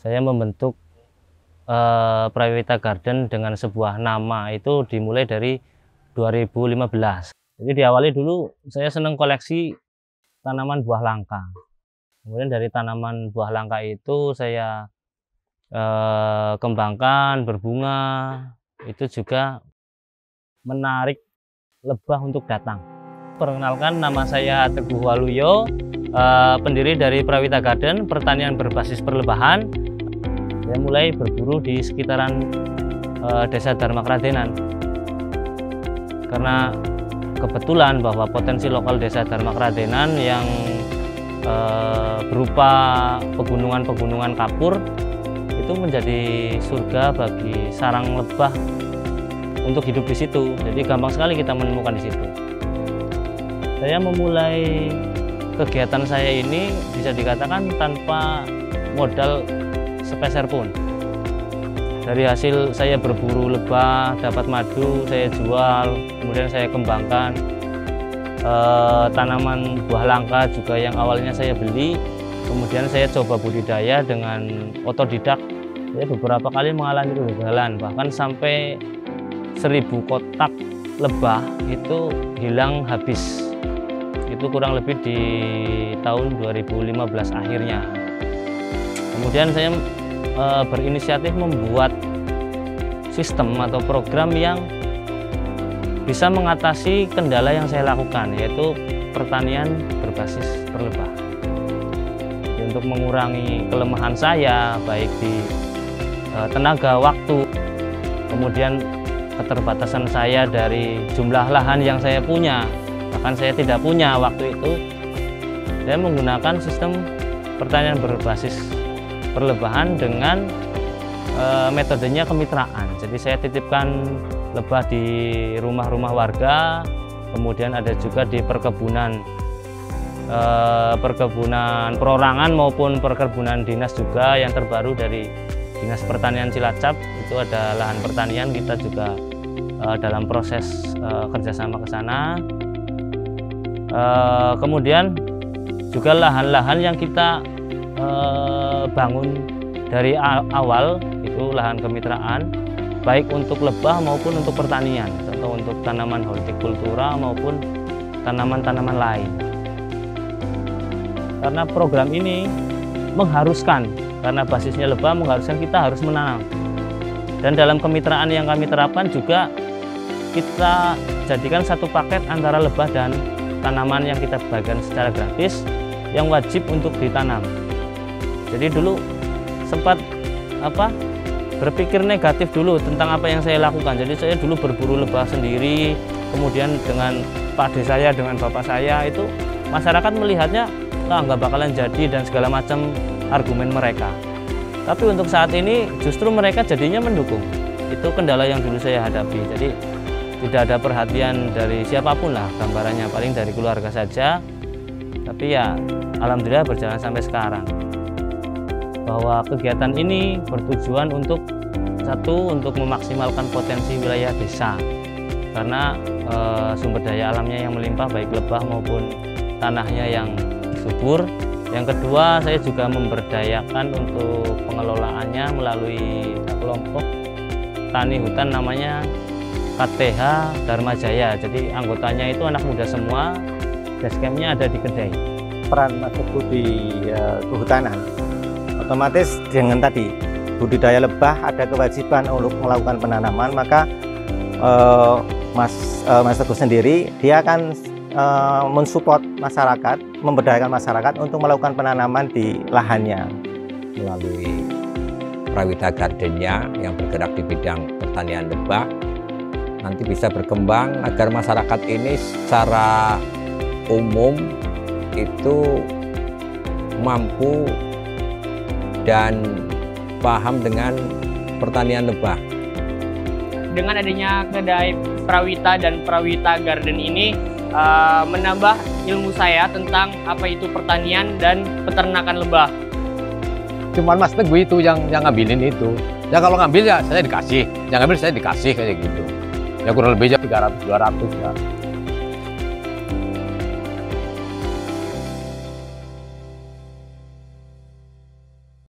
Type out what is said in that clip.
Saya membentuk Prawita Garden dengan sebuah nama itu dimulai dari 2015. Jadi diawali dulu saya senang koleksi tanaman buah langka. Kemudian dari tanaman buah langka itu saya kembangkan, berbunga, itu juga menarik lebah untuk datang. Perkenalkan, nama saya Teguh Waluyo, pendiri dari Prawita Garden, pertanian berbasis perlebahan. Saya mulai berburu di sekitaran Desa Dharma Kradenan. Karena kebetulan bahwa potensi lokal Desa Dharma Kradenan yang berupa pegunungan-pegunungan kapur itu menjadi surga bagi sarang lebah untuk hidup di situ. Jadi gampang sekali kita menemukan di situ. Saya memulai kegiatan saya ini bisa dikatakan tanpa modal sepeser pun. Dari hasil saya berburu lebah, dapat madu, saya jual, kemudian saya kembangkan. Tanaman buah langka juga yang awalnya saya beli, kemudian saya coba budidaya dengan otodidak. Saya beberapa kali mengalami kegagalan, bahkan sampai 1000 kotak lebah itu hilang habis. Itu kurang lebih di tahun 2015 akhirnya. Kemudian saya berinisiatif membuat sistem atau program yang bisa mengatasi kendala yang saya lakukan, yaitu pertanian berbasis perlebahan. Untuk mengurangi kelemahan saya, baik di tenaga, waktu, kemudian keterbatasan saya dari jumlah lahan yang saya punya, bahkan saya tidak punya waktu itu, saya menggunakan sistem pertanian berbasis perlebahan dengan metodenya kemitraan. Jadi saya titipkan lebah di rumah-rumah warga, kemudian ada juga di perkebunan perorangan maupun perkebunan dinas juga yang terbaru dari Dinas Pertanian Cilacap. Itu ada lahan pertanian, kita juga dalam proses kerjasama ke sana. Kemudian juga lahan-lahan yang kita bangun dari awal itu lahan kemitraan, baik untuk lebah maupun untuk pertanian, atau untuk tanaman hortikultura maupun tanaman-tanaman lain. Karena program ini mengharuskan, karena basisnya lebah mengharuskan kita harus menanam. Dan dalam kemitraan yang kami terapkan juga kita jadikan satu paket antara lebah dan tanaman yang kita bagikan secara gratis yang wajib untuk ditanam. Jadi dulu sempat berpikir negatif dulu tentang apa yang saya lakukan. Jadi saya dulu berburu lebah sendiri, kemudian dengan Pak D saya, dengan Bapak saya, itu masyarakat melihatnya nggak bakalan jadi dan segala macam argumen mereka. Tapi untuk saat ini justru mereka jadinya mendukung. Itu kendala yang dulu saya hadapi. Jadi tidak ada perhatian dari siapapun lah, gambarannya paling dari keluarga saja. Tapi ya alhamdulillah berjalan sampai sekarang. Bahwa kegiatan ini bertujuan untuk untuk memaksimalkan potensi wilayah desa, karena sumber daya alamnya yang melimpah, baik lebah maupun tanahnya yang subur. Yang kedua, saya juga memberdayakan untuk pengelolaannya melalui kelompok tani hutan namanya KTH Dharma Jaya. Jadi anggotanya itu anak muda semua, basecampnya ada di Kedai. Peran Mas Teguh di kehutanan, otomatis dengan tadi budidaya lebah ada kewajiban untuk melakukan penanaman, maka Mas Teguh sendiri dia akan mensupport masyarakat, memberdayakan masyarakat untuk melakukan penanaman di lahannya. Melalui Prawita Gardennya yang bergerak di bidang pertanian lebah, nanti bisa berkembang agar masyarakat ini secara umum itu mampu dan paham dengan pertanian lebah. Dengan adanya kedai Prawita dan Prawita Garden ini menambah ilmu saya tentang apa itu pertanian dan peternakan lebah. Cuman Mas Teguh itu yang ngambilin itu. Ya kalau ngambil ya saya dikasih, yang ngambil saya dikasih kayak gitu. Ya kurang lebih 300-200 ya.